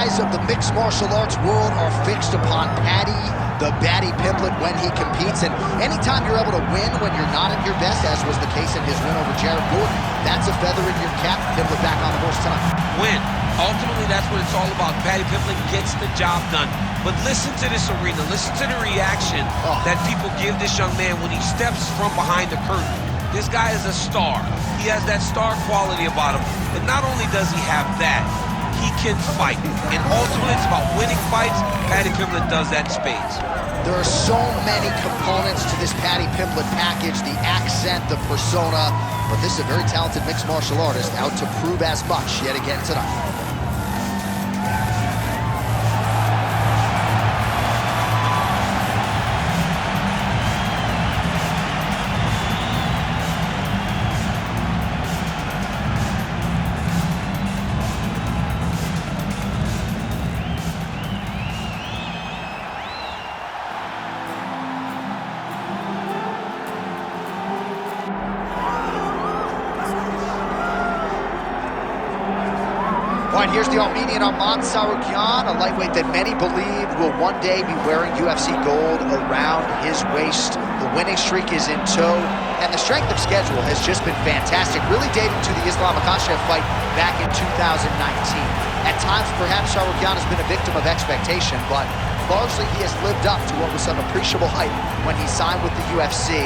eyes of the mixed martial arts world are fixed upon Paddy, the Paddy Pimblett, when he competes. And anytime you're able to win when you're not at your best, as was the case in his win over Jared Gordon, that's a feather in your cap. Pimblett back on the horse tonight. Win. Ultimately, that's what it's all about. Paddy Pimblett gets the job done. But listen to this arena. Listen to the reaction that people give this young man when he steps from behind the curtain. This guy is a star. He has that star quality about him. But not only does he have that, he can fight. And ultimately, it's about winning fights. Paddy Pimblett does that in spades. There are so many components to this Paddy Pimblett package, the accent, the persona, but this is a very talented mixed martial artist out to prove as much yet again tonight. All right, here's the Armenian Arman Tsarukyan, a lightweight that many believe will one day be wearing UFC gold around his waist. The winning streak is in tow, and the strength of schedule has just been fantastic, really dating to the Islam Makhachev fight back in 2019. At times, perhaps Tsarukyan has been a victim of expectation, but largely he has lived up to what was some appreciable hype when he signed with the UFC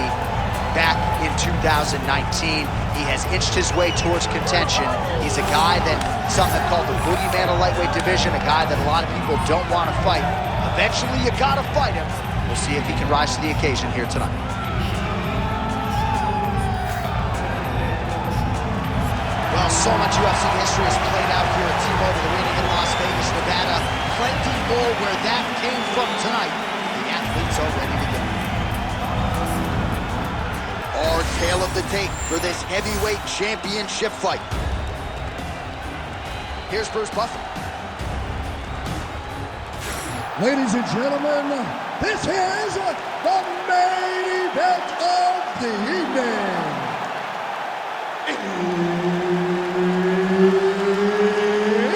back in 2019. He has inched his way towards contention. He's a guy that some have called the boogeyman of lightweight division, a guy that a lot of people don't want to fight. Eventually, you gotta fight him. We'll see if he can rise to the occasion here tonight. Well, so much UFC history has played out here at T-Mobile Arena in Las Vegas, Nevada. Plenty more where that came from tonight. The athletes are ready to go. Our tale of the tape for this heavyweight championship fight. Here's Bruce Buffer. Ladies and gentlemen, this is the main event of the evening.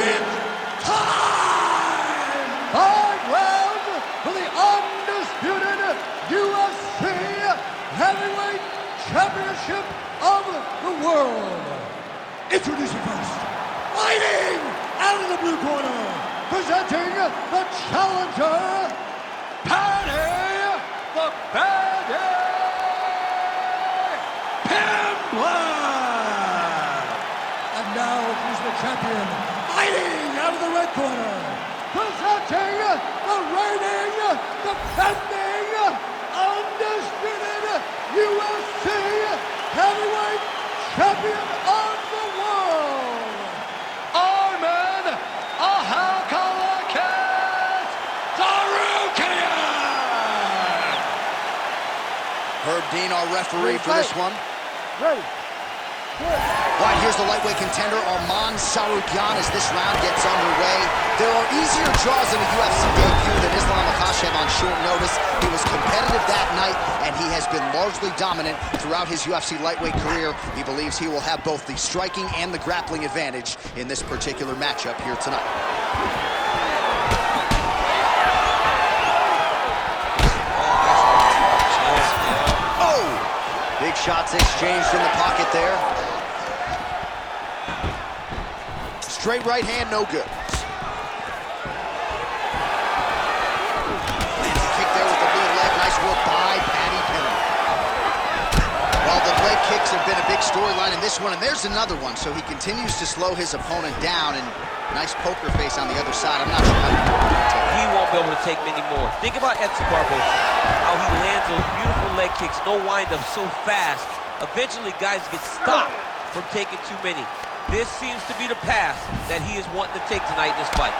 It's time! 5 rounds for the undisputed UFC Heavyweight Championship of the world. Introducing first, fighting out of the blue corner, presenting the challenger, Paddy the Paddy Pimblett. And now he's the champion, fighting out of the red corner, presenting the reigning, defending, undisputed UFC Heavyweight Champion of the world, Arman Tsarukyan. Herb Dean, our referee for this one. Ready. All right, here's the lightweight contender, Arman Tsarukyan, as this round gets underway. There are easier draws in a UFC debut than Islam Makhachev on short notice. He was competitive that night, and he has been largely dominant throughout his UFC lightweight career. He believes he will have both the striking and the grappling advantage in this particular matchup here tonight. Oh! Big shots exchanged in the pocket there. Straight right hand, no good. Lands a kick there with the lead leg. Nice work by Paddy Pimblett. Well, the leg kicks have been a big storyline in this one, and there's another one. So he continues to slow his opponent down, and nice poker face on the other side. I'm not sure how he won't be able to take many more. Think about Edson Barboza, how he lands those beautiful leg kicks, no wind-up, so fast. Eventually, guys get stopped from taking too many. This seems to be the path that he is wanting to take tonight in this fight.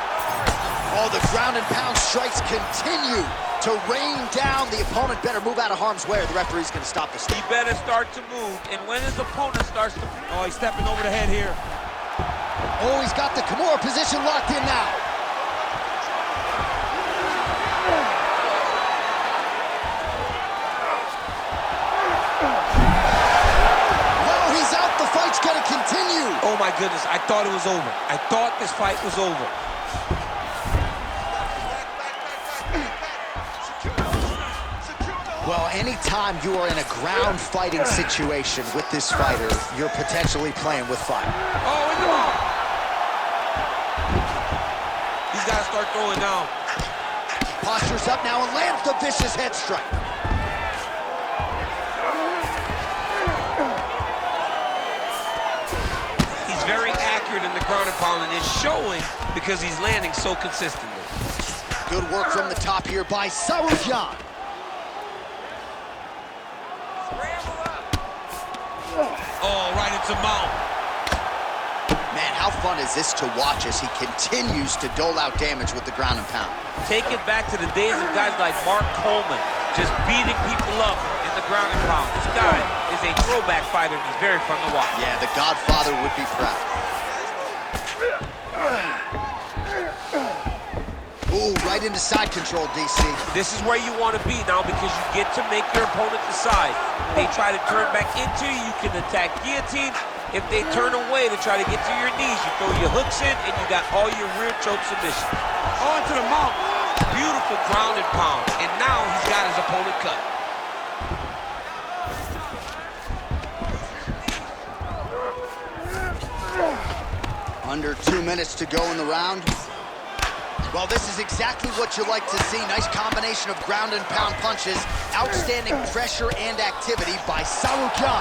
Oh, the ground and pound strikes continue to rain down. The opponent better move out of harm's way, or the referee's going to stop the step. He better start to move, and when his opponent starts to... Oh, he's stepping over the head here. Oh, he's got the Kimura position locked in now. Fight's gonna continue. Oh my goodness, I thought it was over. I thought this fight was over. Well, anytime you are in a ground fighting situation with this fighter, you're potentially playing with fire. Oh, in the mouth. He's got to start throwing down. Postures up now and lands the vicious head strike. He's very accurate in the ground and pound, and it's showing because he's landing so consistently. Good work from the top here by Tsarukyan. Oh, right into mount. Man, how fun is this to watch as he continues to dole out damage with the ground and pound. Take it back to the days of guys like Mark Coleman, just beating people up in the ground and pound. This guy is a throwback fighter, and he's very fun to watch. Yeah, the Godfather would be proud. Ooh, right into side control, DC. This is where you want to be now because you get to make your opponent decide. They try to turn back into you, you can attack guillotine. If they turn away to try to get to your knees, you throw your hooks in and you got all your rear choke submission. Oh, into the mount. Beautiful ground and pound. And now he's got his opponent cut. Under 2 minutes to go in the round. Well, this is exactly what you like to see. Nice combination of ground and pound punches. Outstanding pressure and activity by Tsarukyan.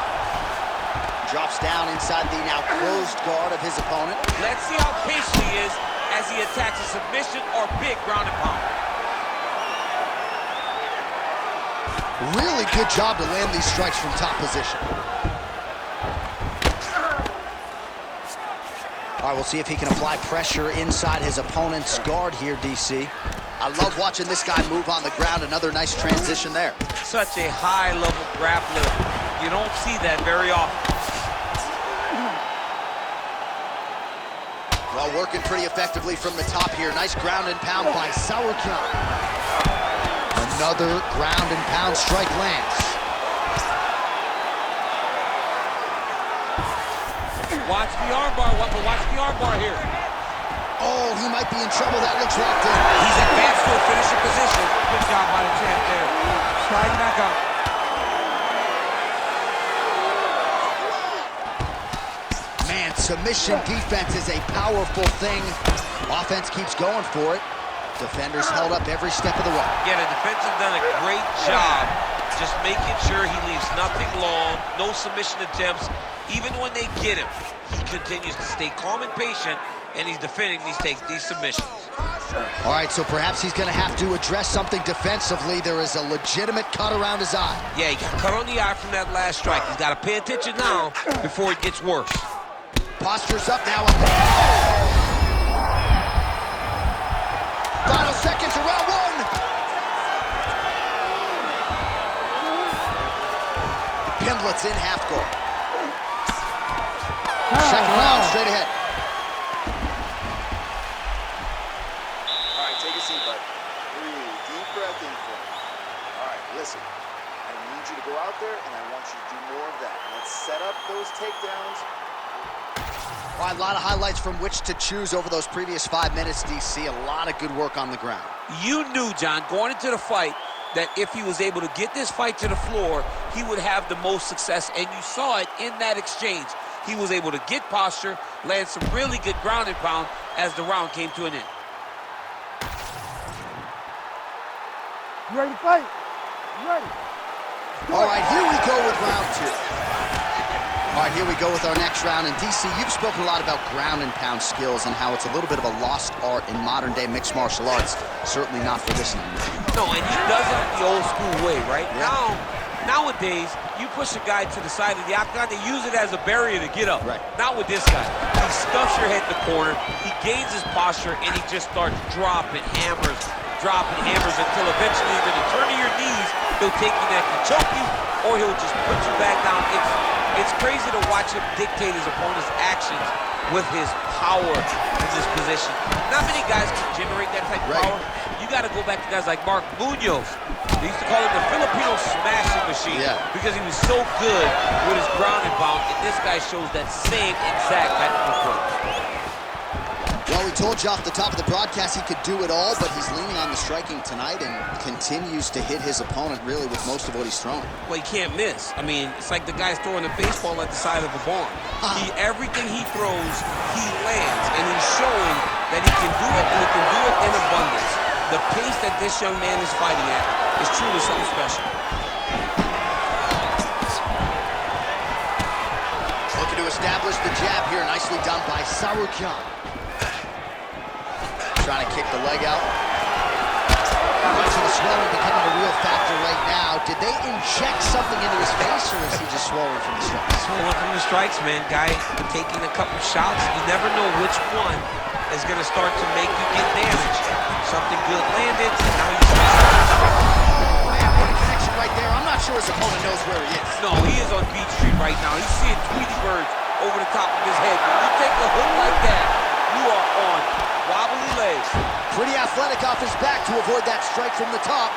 Drops down inside the now closed guard of his opponent. Let's see how patient he is as he attacks a submission or big ground and pound. Really good job to land these strikes from top position. All right, we'll see if he can apply pressure inside his opponent's guard here, DC. I love watching this guy move on the ground. Another nice transition there. Such a high-level grappler. You don't see that very often. Well, working pretty effectively from the top here. Nice ground and pound by Tsarukyan. Another ground and pound strike lands. Watch the armbar, watch the armbar here. Oh, he might be in trouble. That looks locked in. He's advanced to a finishing position. Good job by the champ there. Sliding back up. Man, submission defense is a powerful thing. Offense keeps going for it. Defenders held up every step of the way. Yeah, the defense has done a great job just making sure he leaves nothing long, no submission attempts. Even when they get him, he continues to stay calm and patient, and he's defending these submissions. All right, so perhaps he's going to have to address something defensively. There is a legitimate cut around his eye. Yeah, he got cut on the eye from that last strike. He's got to pay attention now before it gets worse. Posture's up now. Final seconds of round one. Pimblett's in half guard. Second round, straight ahead. All right, take a seat, bud. Breathe, deep breath in for me. All right, listen. I need you to go out there, and I want you to do more of that. Let's set up those takedowns. All right, a lot of highlights from which to choose over those previous 5 minutes, DC. A lot of good work on the ground. You knew, John, going into the fight, that if he was able to get this fight to the floor, he would have the most success, and you saw it in that exchange. He was able to get posture, land some really good ground and pound as the round came to an end. You ready to fight? You ready? All right, here we go with round two. All right, here we go with our next round. And DC, you've spoken a lot about ground and pound skills and how it's a little bit of a lost art in modern day mixed martial arts. Certainly not for this number. No, and he does it the old school way, right? Yeah. Nowadays, you push a guy to the side of the octagon, they use it as a barrier to get up. Right. Not with this guy. He stuffs your head in the corner, he gains his posture, and he just starts dropping hammers until eventually either to turn to your knees, he'll take you neck and choke you, or he'll just put you back down. It's crazy to watch him dictate his opponent's actions with his power in this position. Not many guys can generate that type of power. You got to go back to guys like Mark Munoz. They used to call him the Filipino smashing machine because he was so good with his ground and pound, and this guy shows that same exact type of approach. Well, we told you off the top of the broadcast he could do it all, but he's leaning on the striking tonight and continues to hit his opponent really with most of what he's throwing. Well, he can't miss. I mean, it's like the guy's throwing a baseball at the side of a barn. Everything he throws, he lands, and he's showing that he can do it, and he can do it in abundance. The pace that this young man is fighting at is truly something special. Looking to establish the jab here, nicely done by Tsarukyan. Trying to kick the leg out. Much of the swelling becoming a real factor right now. Did they inject something into his face, or is he just swollen from the strikes? Swollen from the strikes, man. Guy taking a couple shots. You never know which one is going to start to make you get damage. Something good landed, and now he's Man, what a connection right there. I'm not sure his opponent knows where he is. No, he is on Beach Street right now. He's seeing Tweety birds over the top of his head. When you take a hook like that, you are on wobbly legs. Pretty athletic off his back to avoid that strike from the top.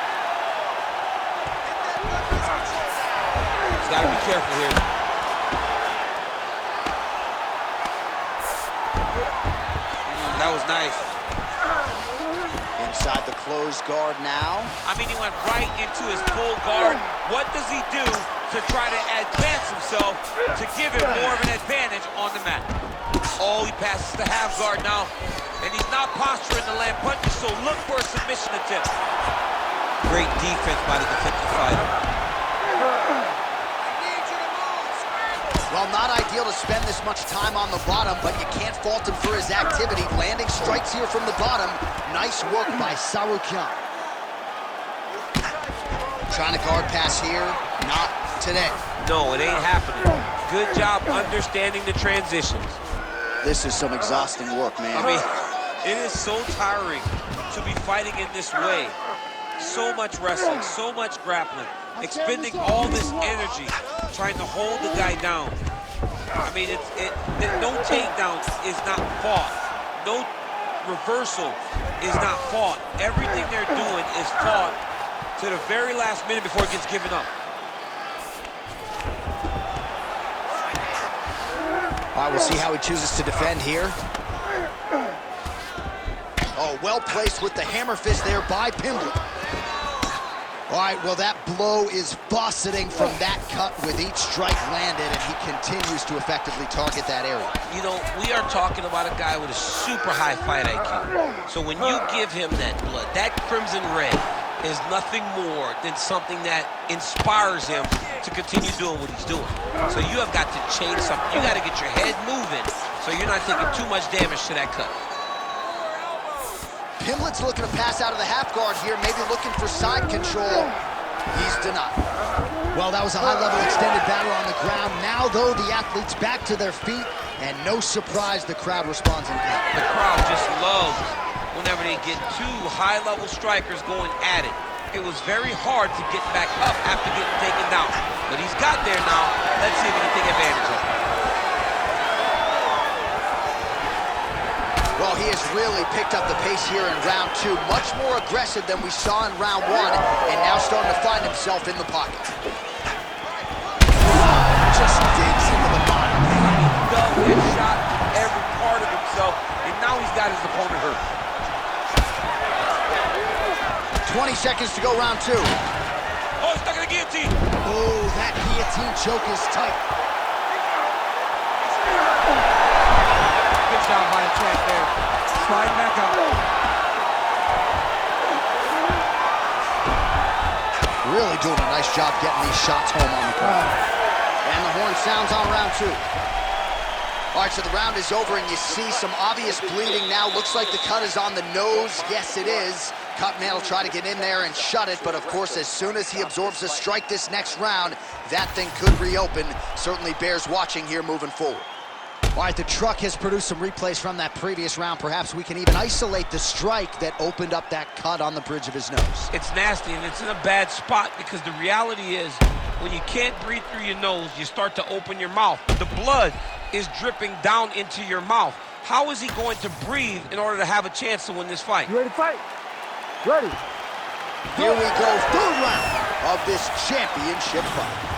He's got to be careful here. That was nice. Inside the closed guard now. I mean, he went right into his full guard. What does he do to try to advance himself to give him more of an advantage on the mat? Oh, he passes the half guard now. And he's not posturing to land punches, so look for a submission attempt. Great defense by the defensive fighter. Well, not ideal to spend this much time on the bottom, but you can't fault him for his activity. Landing strikes here from the bottom. Nice work by Tsarukyan. Trying to guard pass here. Not today. No, it ain't happening. Good job understanding the transitions. This is some exhausting work, man. I mean, it is so tiring to be fighting in this way. So much wrestling, so much grappling, expending all this energy trying to hold the guy down. I mean, no takedown is not fought. No reversal is not fought. Everything they're doing is fought to the very last minute before it gets given up. All right, we'll see how he chooses to defend here. Oh, well placed with the hammer fist there by Pimblett. All right, well, that blow is buffeting from that cut with each strike landed, and he continues to effectively target that area. You know, we are talking about a guy with a super high fight IQ. So when you give him that blood, that crimson red is nothing more than something that inspires him to continue doing what he's doing. So you have got to change something. You got to get your head moving so you're not taking too much damage to that cut. Pimblett's looking to pass out of the half guard here, maybe looking for side control. He's denied. Well, that was a high-level extended battle on the ground. Now, though, the athletes back to their feet, and no surprise, the crowd responds in kind. The crowd just loves whenever they get two high-level strikers going at it. It was very hard to get back up after getting taken down. But he's got there now. Let's see if he can take advantage of it. Well, he has really picked up the pace here in round two. Much more aggressive than we saw in round one, and now starting to find himself in the pocket. Just digs into the bottom. He dug and shot every part of himself, and now he's got his opponent hurt. 20 seconds to go, round two. Oh, he's stuck in the guillotine. Oh, that guillotine choke is tight. Good job by the champ there. Slide back up. Really doing a nice job getting these shots home on the ground. And the horn sounds on round two. All right, so the round is over, and you see some obvious bleeding now. Looks like the cut is on the nose. Yes, it is. Cutman will try to get in there and shut it, but of course, as soon as he absorbs a strike this next round, that thing could reopen. Certainly bears watching here moving forward. All right, the truck has produced some replays from that previous round. Perhaps we can even isolate the strike that opened up that cut on the bridge of his nose. It's nasty, and it's in a bad spot because the reality is when you can't breathe through your nose, you start to open your mouth. The blood is dripping down into your mouth. How is he going to breathe in order to have a chance to win this fight? You ready to fight? Ready. Here we go, third round of this championship fight.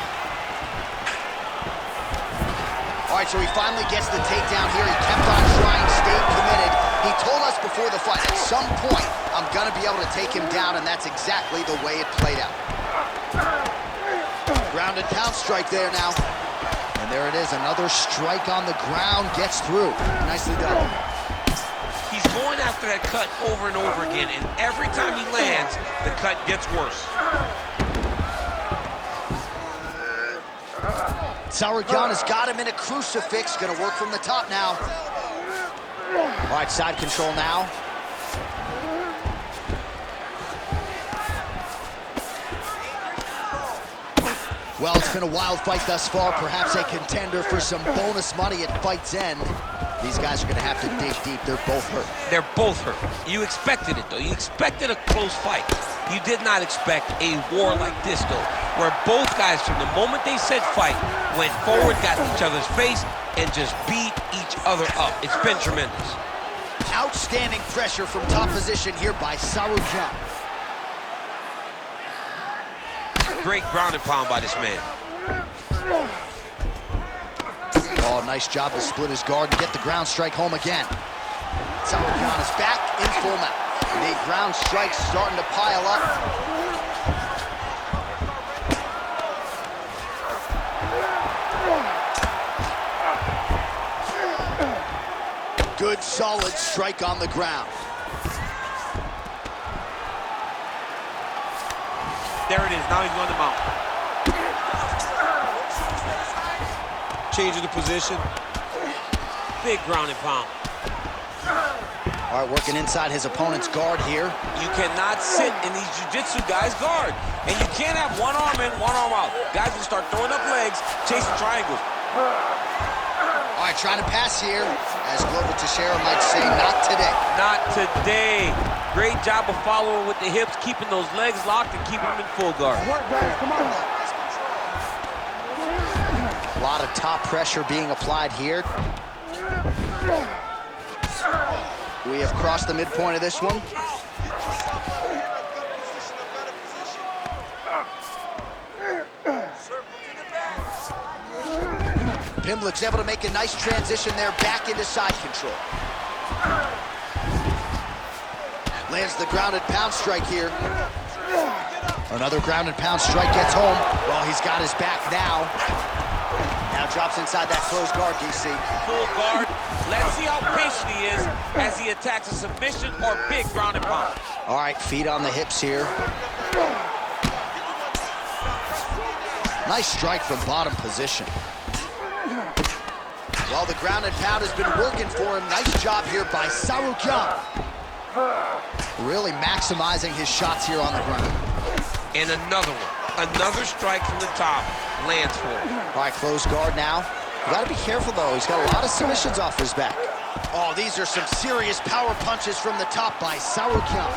All right, so he finally gets the takedown here. He kept on trying, stayed committed. He told us before the fight, at some point, I'm going to be able to take him down, and that's exactly the way it played out. Ground and pound strike there now. And there it is, another strike on the ground, gets through. Nicely done. He's going after that cut over and over again, and every time he lands, the cut gets worse. Tsarukyan has got him in a crucifix, gonna work from the top now. All right, side control now. Well, it's been a wild fight thus far, perhaps a contender for some bonus money at fight's end. These guys are gonna have to dig deep. They're both hurt. They're both hurt. You expected it, though. You expected a close fight. You did not expect a war like this, though, where both guys, from the moment they said fight, went forward, got in each other's face, and just beat each other up. It's been tremendous. Outstanding pressure from top position here by Tsarukyan. Great ground and pound by this man. Oh, nice job to split his guard and get the ground strike home again. Tsarukyan is back in full mount. The ground strikes starting to pile up. Good, solid strike on the ground. There it is. Now he's going to mount. Changing the position. Big ground and pound. All right, working inside his opponent's guard here. You cannot sit in these jiu-jitsu guys' guard. And you can't have one arm in, one arm out. Guys will start throwing up legs, chasing triangles. All right, trying to pass here. As Global Teixeira might say, not today. Not today. Great job of following with the hips, keeping those legs locked and keeping them in full guard. Work, guys, come on. A lot of top pressure being applied here. We have crossed the midpoint of this one. Pimblett's able to make a nice transition there back into side control. Lands the ground and pound strike here. Another ground and pound strike gets home. Well, he's got his back now. Now drops inside that closed guard, DC. Full guard. Let's see how patient he is as he attacks a submission or big ground and pound. All right, feet on the hips here. Nice strike from bottom position. Well, the ground and pound has been working for him. Nice job here by Tsarukyan. Really maximizing his shots here on the ground. And another one. Another strike from the top. Lands for him. All right, closed guard now. You gotta be careful, though. He's got a lot of submissions off his back. Oh, these are some serious power punches from the top by Tsarukyan.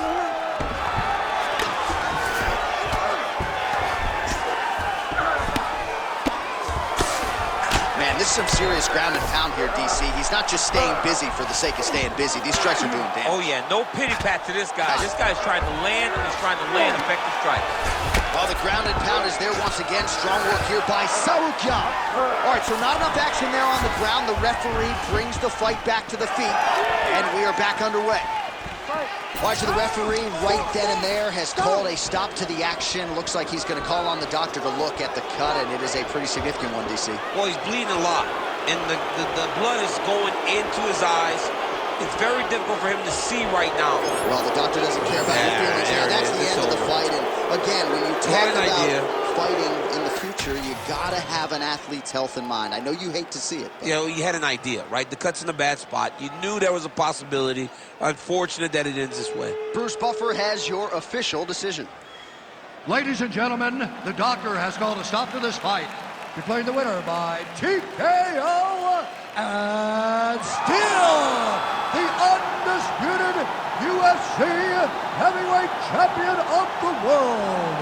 Man, this is some serious ground and pound here, DC. He's not just staying busy for the sake of staying busy. These strikes are doing damage. Oh, yeah. No pity pat to this guy. This guy's trying to land, and he's trying to land effective strikes. Well, the ground and pound is there once again. Strong work here by Tsarukyan. All right, so not enough action there on the ground. The referee brings the fight back to the feet, and we are back underway. All right, so the referee right then and there has called a stop to the action. Looks like he's going to call on the doctor to look at the cut, and it is a pretty significant one, DC. Well, he's bleeding a lot, and the blood is going into his eyes. It's very difficult for him to see right now. Well, the doctor doesn't care about your feelings now. That's the end of the fight. And again, when you talk about fighting in the future, you gotta have an athlete's health in mind. I know you hate to see it. You know, you had an idea, right? The cut's in a bad spot. You knew there was a possibility. Unfortunate that it ends this way. Bruce Buffer has your official decision. Ladies and gentlemen, the doctor has called a stop to this fight. Declaring the winner by TKO and still the undisputed UFC heavyweight champion of the world,